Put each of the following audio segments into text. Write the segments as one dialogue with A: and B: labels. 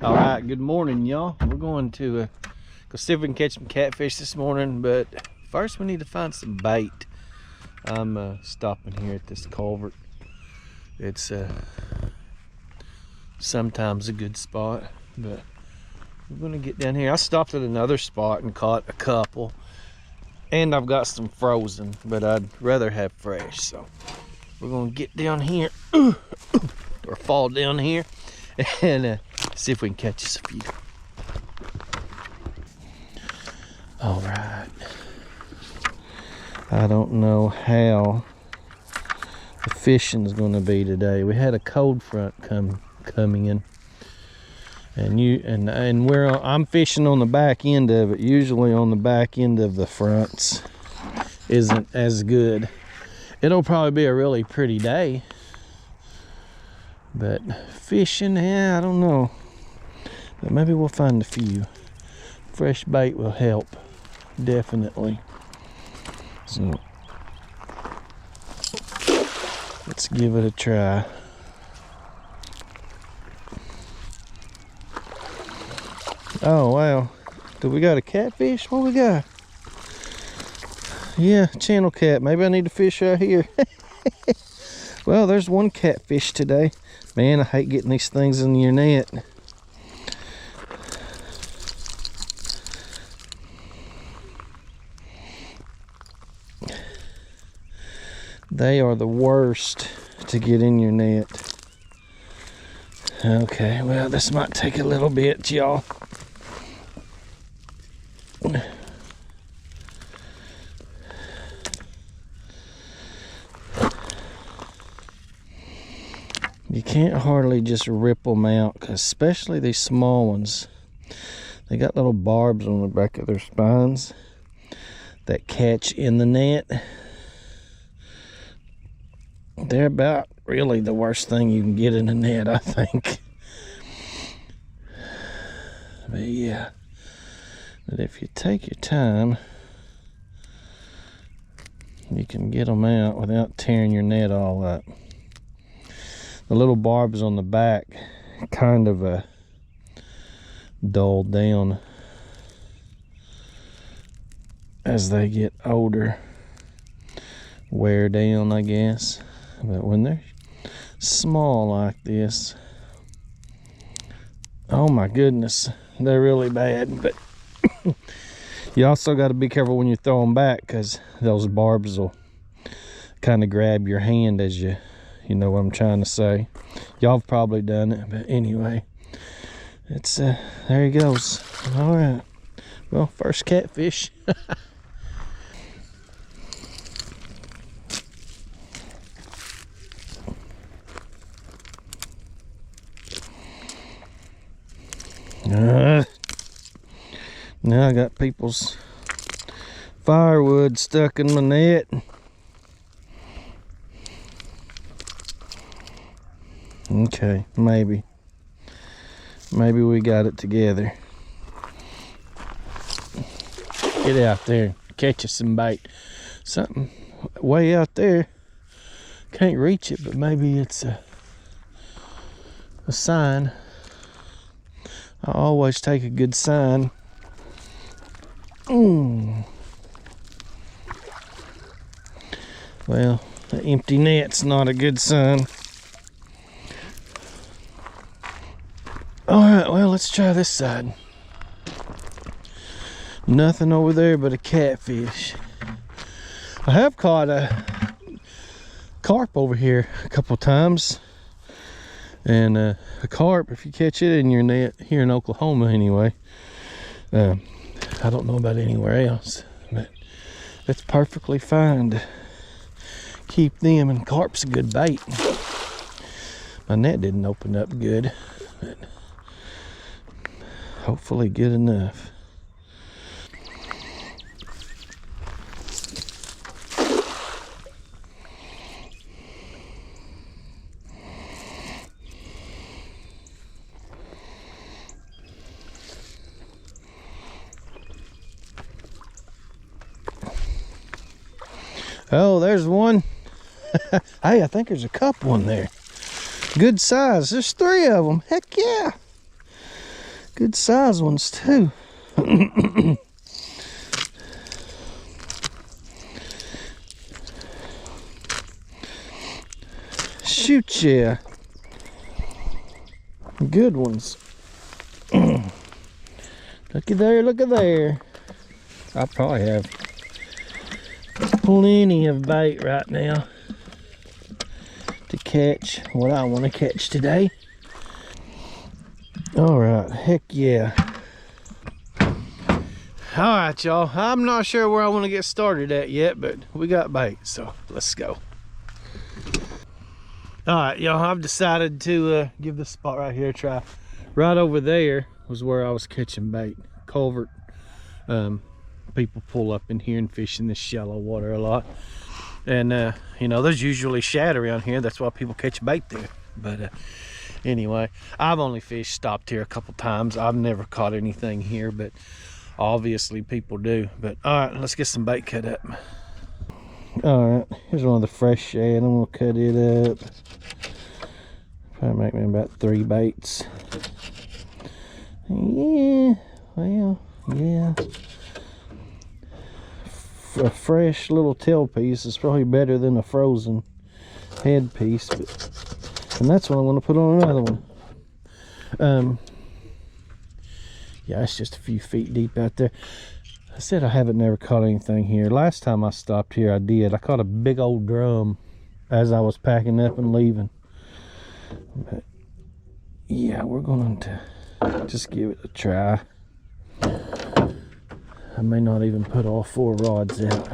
A: All right, good morning, y'all. We're going to go see if we can catch some catfish this morning, but first we need to find some bait. I'm stopping here at this culvert. It's sometimes a good spot, but we're gonna get down here. I stopped at another spot and caught a couple, and I've got some frozen, but I'd rather have fresh. So we're gonna get down here or fall down here and see if we can catch us a few. All right. I don't know how the fishing's going to be today. We had a cold front coming in, and I'm fishing on the back end of it. Usually on the back end of the fronts isn't as good. It'll probably be a really pretty day, but fishing, I don't know. But maybe we'll find a few. Fresh bait will help, definitely. So let's give it a try. Oh wow, do we got a catfish? What we got? Yeah, channel cat. Maybe I need to fish out here. Well, there's one catfish today. Man, I hate getting these things in your net. They are the worst to get in your net. Okay, well, this might take a little bit, y'all. You can't hardly just rip them out, 'cause especially these small ones. They got little barbs on the back of their spines that catch in the net. They're about really the worst thing you can get in a net, I think. But yeah, but if you take your time, you can get them out without tearing your net all up. The little barbs on the back kind of dull down as they get older, wear down, I guess. But when they're small like this, oh my goodness, they're really bad. But you also got to be careful when you throw them back, because those barbs will kind of grab your hand as you know what I'm trying to say. Y'all have probably done it, but anyway, it's there he goes. All right, well, first catfish. Now I got people's firewood stuck in my net. Okay, maybe we got it together. Get out there, catch us some bait. Something way out there. Can't reach it, but maybe it's a sign. I always take a good sign. Well, the empty net's not a good sign. All right, well, let's try this side. Nothing over there but a catfish. I have caught a carp over here a couple times. And a carp, if you catch it in your net here in Oklahoma anyway, I don't know about anywhere else, but it's perfectly fine to keep them, and carp's a good bait. My net didn't open up good, but hopefully good enough. Oh, there's one. Hey, I think there's a couple in there. Good size. There's 3 of them. Heck yeah. Good size ones too. Shoot, yeah. Good ones. Looky there, look at there. I probably have plenty of bait right now to catch what I want to catch today. All right, heck yeah. All right, y'all. I'm not sure where I want to get started at yet, but we got bait, so let's go. All right, y'all, I've decided to give this spot right here a try. Right over there was where I was catching bait. Culvert. People pull up in here and fish in this shallow water a lot. And, you know, there's usually shad around here. That's why people catch bait there. But anyway, I've only stopped here a couple times. I've never caught anything here, but obviously people do. But all right, let's get some bait cut up. All right, here's one of the fresh shad. I'm gonna cut it up. Probably make me about 3 baits. Yeah, well, yeah. A fresh little tail piece is probably better than a frozen head piece, and that's what I'm going to put on another one. Yeah, it's just a few feet deep out there. I said I haven't never caught anything here. Last time I stopped here, I did. I caught a big old drum as I was packing up and leaving. But yeah, we're going to just give it a try. I may not even put all 4 rods out.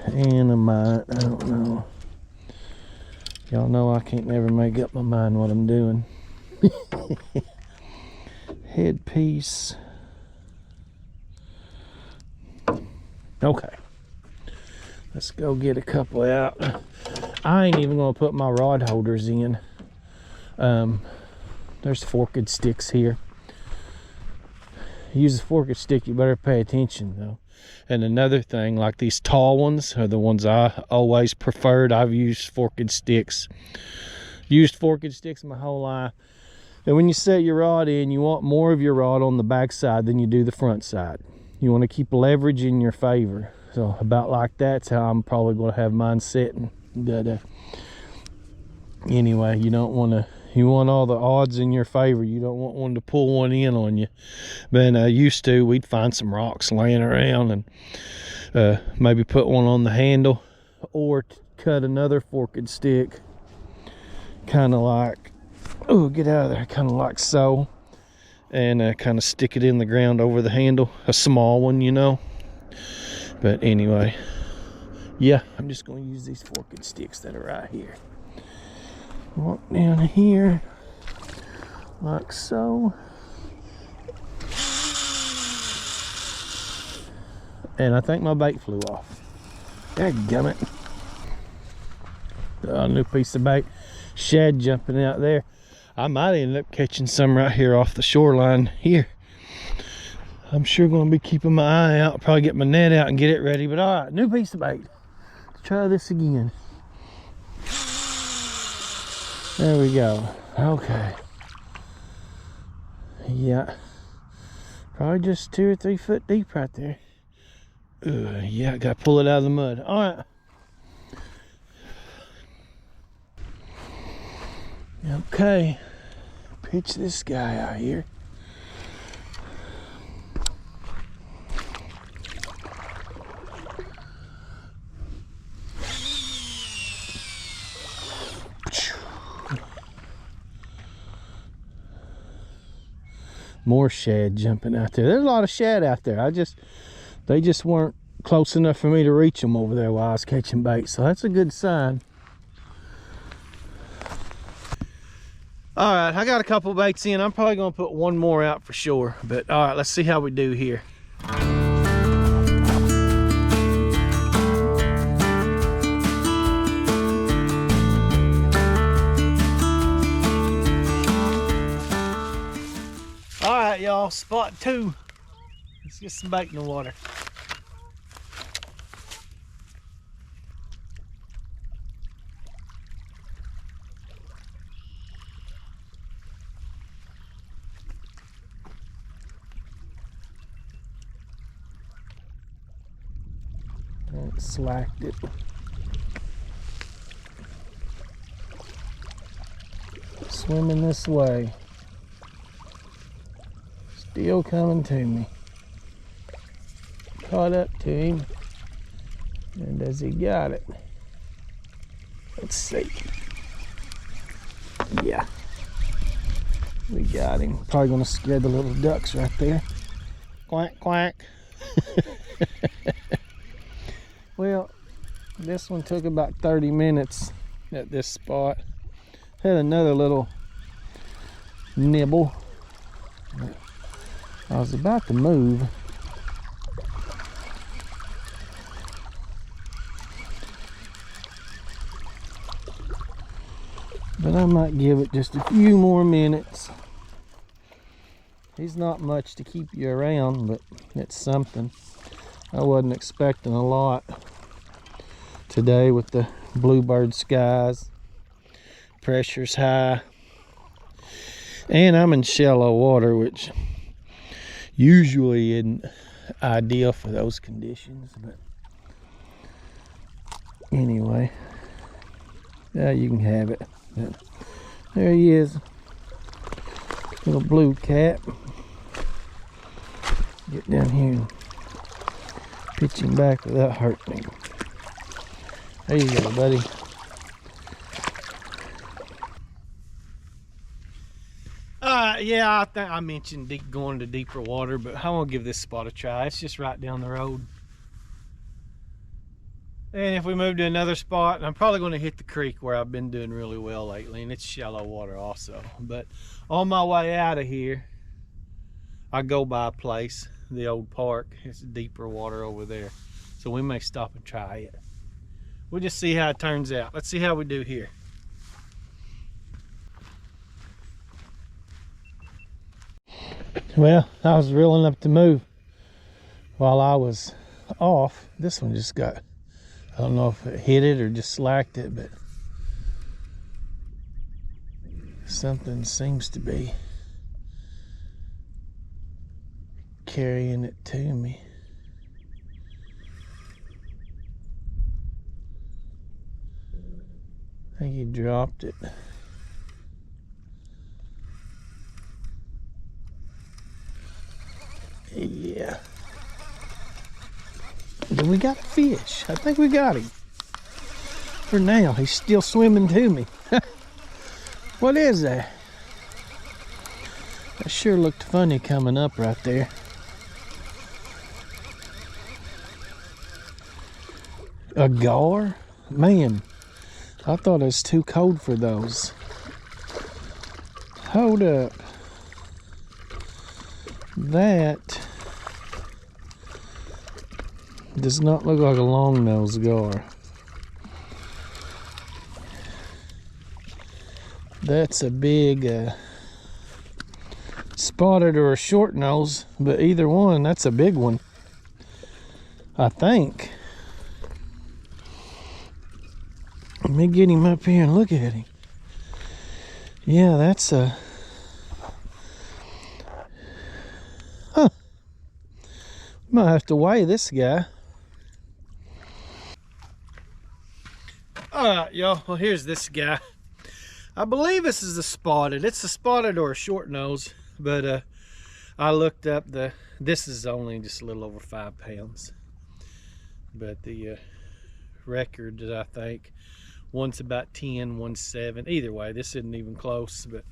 A: And I might, I don't know. Y'all know I can't never make up my mind what I'm doing. Head piece. Okay. Let's go get a couple out. I ain't even gonna put my rod holders in. There's forked sticks here. Use a forked stick, you better pay attention though. And another thing, like these tall ones are the ones I always preferred. I've used forked sticks. Used forked sticks my whole life. And when you set your rod in, you want more of your rod on the back side than you do the front side. You want to keep leverage in your favor. So about like that's how I'm probably going to have mine setting. But anyway, you don't want to. You want all the odds in your favor. You don't want one to pull one in on you. But used to, we'd find some rocks laying around and maybe put one on the handle or cut another forked stick. Kind of like, oh, get out of there, kind of like so. And kind of stick it in the ground over the handle. A small one, you know. But anyway, yeah, I'm just going to use these forked sticks that are right here. Walk down here like so, and I think my bait flew off. Dadgummit. A new piece of bait. Shad jumping out there. I might end up catching some right here off the shoreline here. I'm sure going to be keeping my eye out. Probably get my net out and get it ready. But all right, new piece of bait. Let's try this again. There we go. Okay. Yeah. Probably just 2 or 3 foot deep right there. Yeah, I gotta pull it out of the mud. All right. Okay. Pitch this guy out here. More shad jumping out there. There's a lot of shad out there. They just weren't close enough for me to reach them over there while I was catching bait. So that's a good sign. All right, I got a couple baits in. I'm probably gonna put one more out for sure. But all right, let's see how we do here. Y'all, spot 2. Let's get some bait in the water. Slacked it. Swimming this way. Still coming to me. Caught up to him. And does he got it? Let's see. Yeah. We got him. Probably gonna scare the little ducks right there. Quack, quack. Well, this one took about 30 minutes at this spot. Had another little nibble. I was about to move. But I might give it just a few more minutes. He's not much to keep you around, but it's something. I wasn't expecting a lot today with the bluebird skies. Pressure's high. And I'm in shallow water, which usually isn't ideal for those conditions. But anyway, yeah, you can have it. But there he is. Little blue cat. Get down here and pitch him back without hurting him. There you go, buddy. Yeah, I think I mentioned going to deeper water, but I want to give this spot a try. It's just right down the road. And if we move to another spot, I'm probably going to hit the creek where I've been doing really well lately, and it's shallow water also. But on my way out of here, I go by a place, the old park. It's deeper water over there, so we may stop and try it. We'll just see how it turns out. Let's see how we do here. Well, I was reeling up to move while I was off. This one just got, I don't know if it hit it or just slacked it, but something seems to be carrying it to me. I think he dropped it. Yeah. But we got a fish. I think we got him. For now, he's still swimming to me. What is that? That sure looked funny coming up right there. A gar? Man, I thought it was too cold for those. Hold up. That does not look like a long-nosed gar. That's a big spotted or a short nose, but either one, that's a big one, I think. Let me get him up here and look at him. Yeah, that's a... Huh. Might have to weigh this guy. Alright, y'all. Well, here's this guy. I believe this is a spotted. It's a spotted or a short nose, but I looked up this is only just a little over 5 pounds. But the record, I think, one's about 10, one's 7. Either way, this isn't even close, but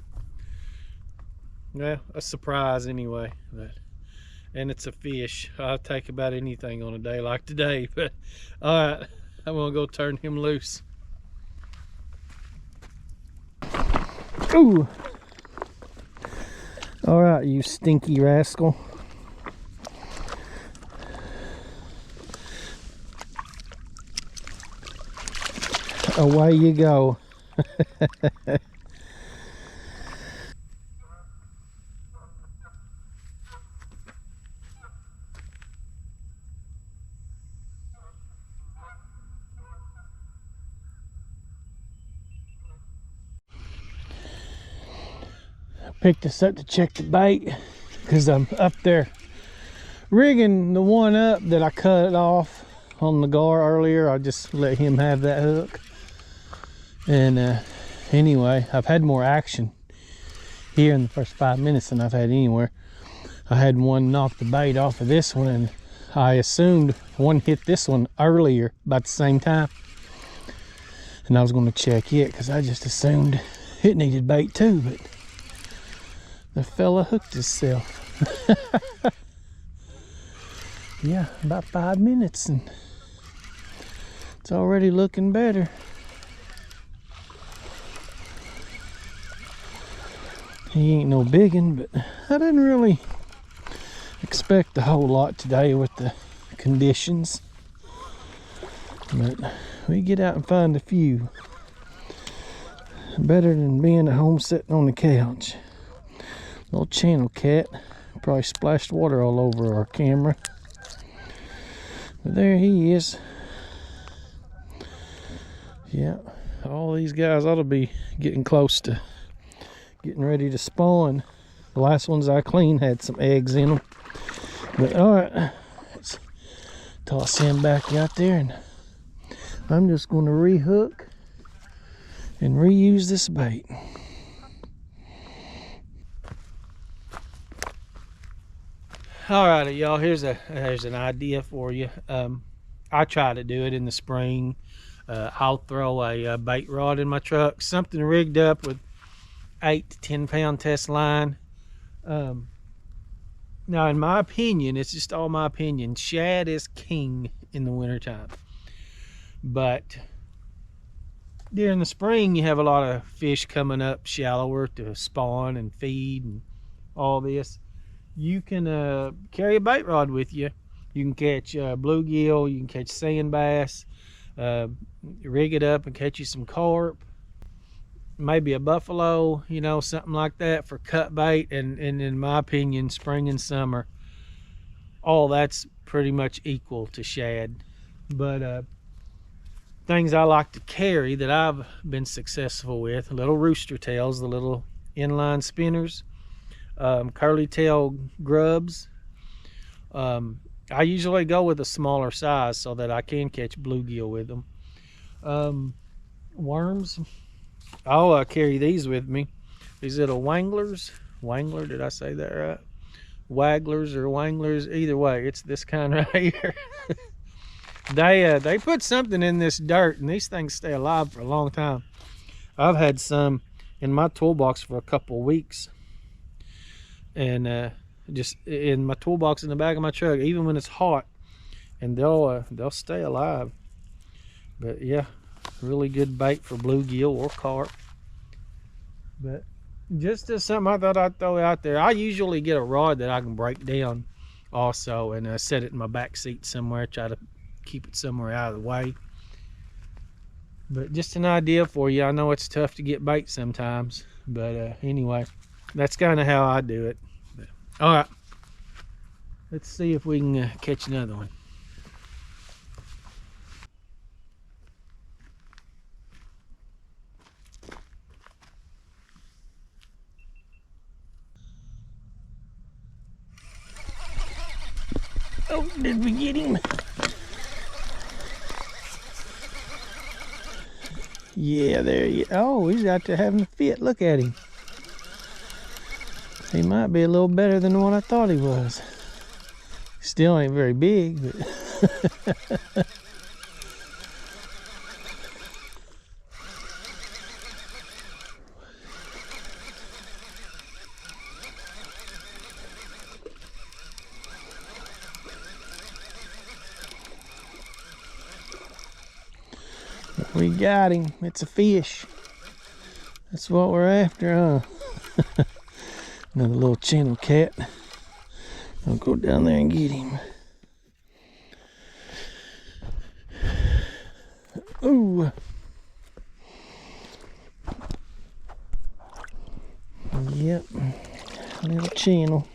A: yeah, a surprise anyway. But and it's a fish. I'll take about anything on a day like today. But all right, I'm gonna go turn him loose. Ooh! All right, you stinky rascal. Away you go. Picked this up to check the bait because I'm up there rigging the one up that I cut off on the gar earlier. I just let him have that hook. And anyway, I've had more action here in the first 5 minutes than I've had anywhere. I had one knock the bait off of this one, and I assumed one hit this one earlier about the same time. And I was going to check it because I just assumed it needed bait too, but the fella hooked himself. Yeah, about 5 minutes and it's already looking better. He ain't no biggin', but I didn't really expect a whole lot today with the conditions. But we get out and find a few. Better than being at home sitting on the couch. Little channel cat. Probably splashed water all over our camera. But there he is. Yeah, all these guys ought to be getting close to getting ready to spawn. The last ones I cleaned had some eggs in them. But alright, let's toss him back out there, and I'm just going to rehook and reuse this bait. Alrighty, y'all, here's an idea for you. I try to do it in the spring. I'll throw a bait rod in my truck, something rigged up with 8 to 10 pound test line. Now, in my opinion, it's just all my opinion, shad is king in the wintertime. But during the spring, you have a lot of fish coming up shallower to spawn and feed and all this. You can carry a bait rod with you. You can catch bluegill, you can catch sand bass, rig it up and catch you some carp, maybe a buffalo, you know, something like that for cut bait. And in my opinion, spring and summer, all that's pretty much equal to shad. But things I like to carry that I've been successful with, little rooster tails, the little inline spinners, curly tail grubs. I usually go with a smaller size so that I can catch bluegill with them. Worms, I'll carry these with me. These little wanglers. Wangler, did I say that right? Wagglers or wanglers, either way, it's this kind right here. They put something in this dirt, and these things stay alive for a long time. I've had some in my toolbox for a couple of weeks, and just in my toolbox in the back of my truck, even when it's hot, and they'll stay alive. But yeah, really good bait for bluegill or carp. But just as something I thought I'd throw out there, I usually get a rod that I can break down also, and set it in my back seat somewhere, try to keep it somewhere out of the way. But just an idea for you. I know it's tough to get bait sometimes, but anyway, that's kind of how I do it. But, all right, let's see if we can catch another one. Oh, did we get him? Yeah, there he is. Oh, he's out there having a fit. Look at him. He might be a little better than what I thought he was. Still ain't very big, but we got him. It's a fish. That's what we're after, huh? Another little channel cat. I'll go down there and get him. Ooh. Yep. Little channel.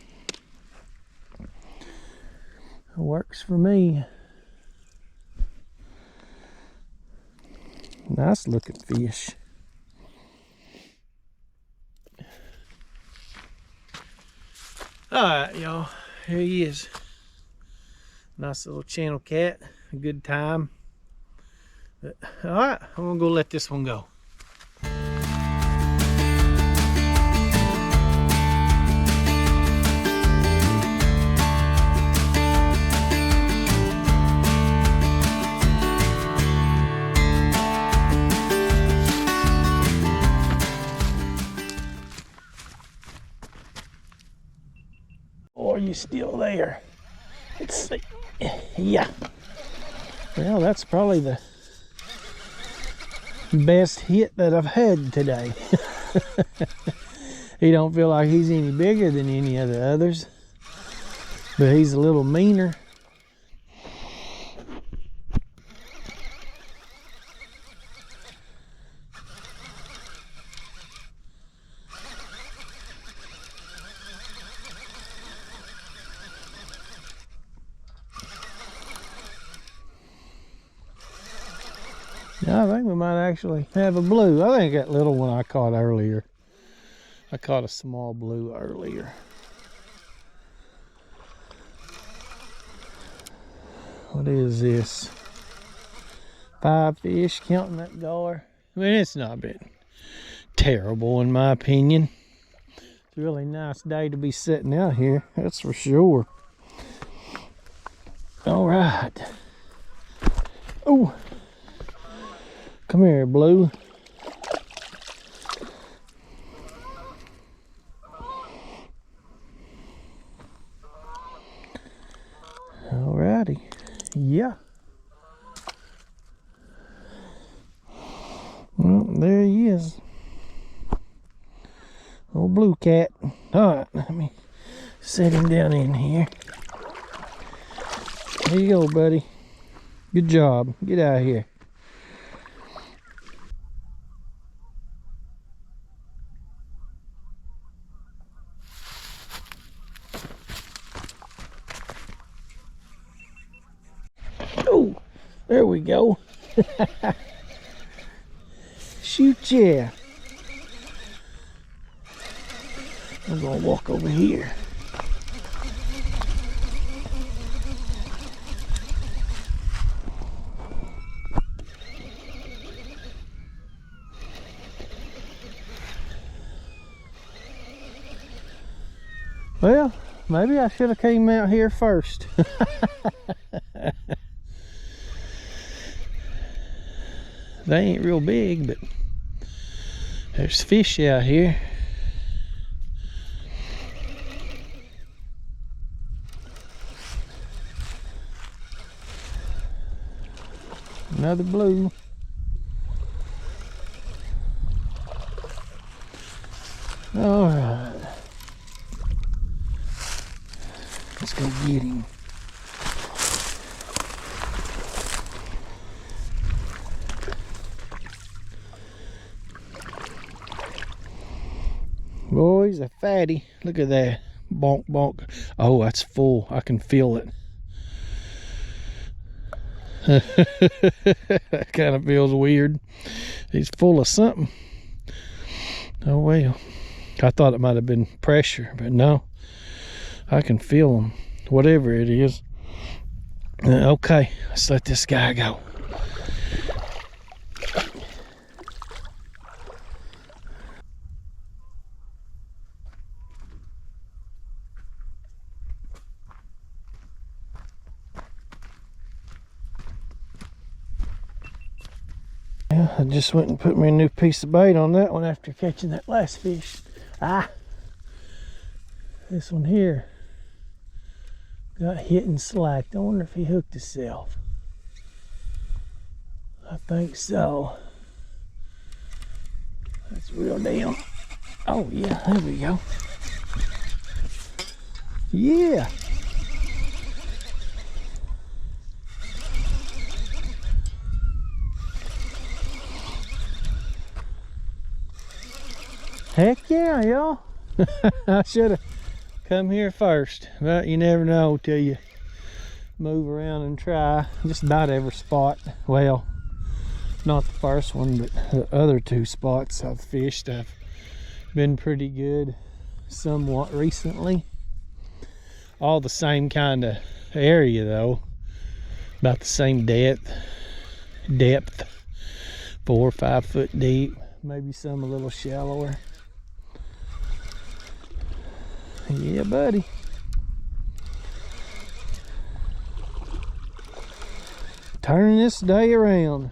A: Works for me. Nice looking fish. Alright, y'all, here he is. Nice little channel cat. a good time. But, all right, I'm gonna go let this one go. Are you still there? Let's see. Yeah. Well, that's probably the best hit that I've had today. He don't feel like he's any bigger than any of the others, but he's a little meaner. I think we might actually have a blue. I think that little one I caught earlier. I caught a small blue earlier. What is this? 5 fish, counting that gar. I mean, it's not been terrible in my opinion. It's a really nice day to be sitting out here, that's for sure. All right. Oh. Come here, Blue. Alrighty. Yeah. Well, there he is. Old Blue Cat. Alright, let me set him down in here. There you go, buddy. Good job. Get out of here. Oh, there we go. Shoot, yeah. I'm gonna walk over here. Well, maybe I should have came out here first. They ain't real big, but there's fish out here. Another blue. All right. Let's go get him. Boy, he's a fatty. Look at that. Bonk, bonk. Oh, that's full. I can feel it. That kind of feels weird. He's full of something. Oh, well. I thought it might have been pressure, but no. I can feel him. Whatever it is. Okay, let's let this guy go. I just went and put me a new piece of bait on that one after catching that last fish. This one here got hit and slacked. I wonder if he hooked himself. I think so. That's real damn. Oh yeah, there we go. Yeah. Heck yeah, y'all. I should have come here first, but you never know till you move around and try just about every spot. Well, not the first one, but the other 2 spots I've fished have been pretty good somewhat recently. All the same kind of area though. about the same depth, 4 or 5 foot deep, maybe some a little shallower. Yeah, buddy. Turning this day around.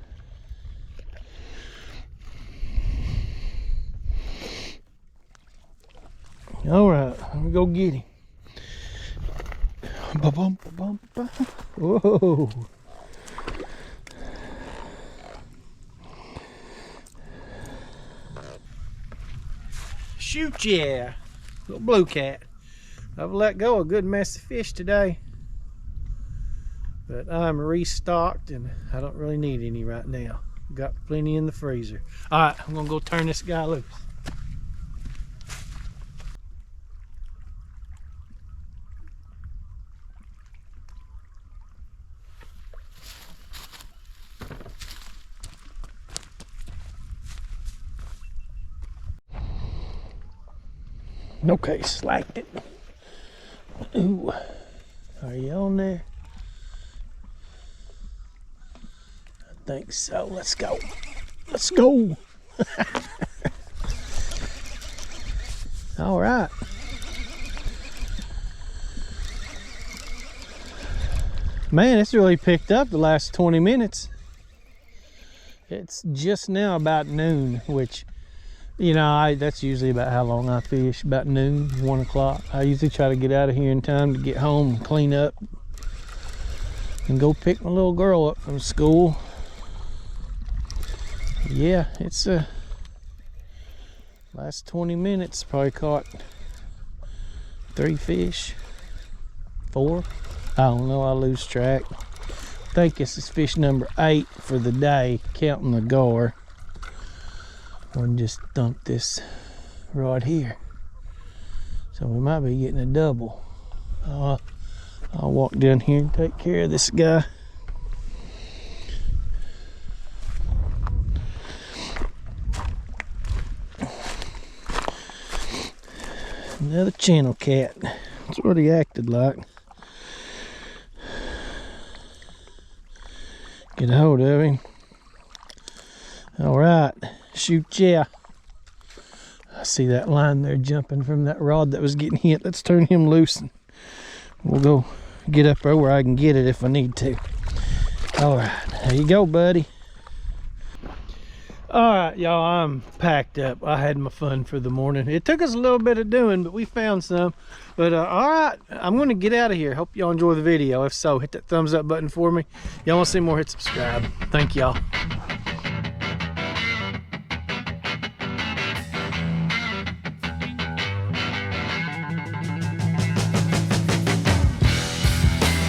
A: All right, let me go get him. Whoa. Shoot, yeah. Little blue cat. I've let go a good mess of fish today, but I'm restocked and I don't really need any right now. Got plenty in the freezer. All right, I'm gonna go turn this guy loose. Okay, slacked it. Ooh, are you on there? I think so. Let's go. Let's go. All right. Man, it's really picked up the last 20 minutes. It's just now about noon, which, you know, that's usually about how long I fish, about noon, 1 o'clock. I usually try to get out of here in time to get home and clean up and go pick my little girl up from school. Yeah, it's last 20 minutes, probably caught 3 fish, 4. I don't know, I lose track. I think this is fish number 8 for the day, counting the gar. One just dumped this rod here, so we might be getting a double. I'll walk down here and take care of this guy. Another channel cat. That's what he acted like. Get a hold of him. All right. Shoot, yeah. I see that line there jumping from that rod that was getting hit. Let's turn him loose and we'll go get up there where I can get it if I need to. All right, there you go, buddy. All right, y'all, I'm packed up. I had my fun for the morning. It took us a little bit of doing, but we found some. But all right, I'm gonna get out of here. Hope y'all enjoy the video. If so, hit that thumbs up button for me. Y'all wanna see more, hit subscribe. Thank y'all.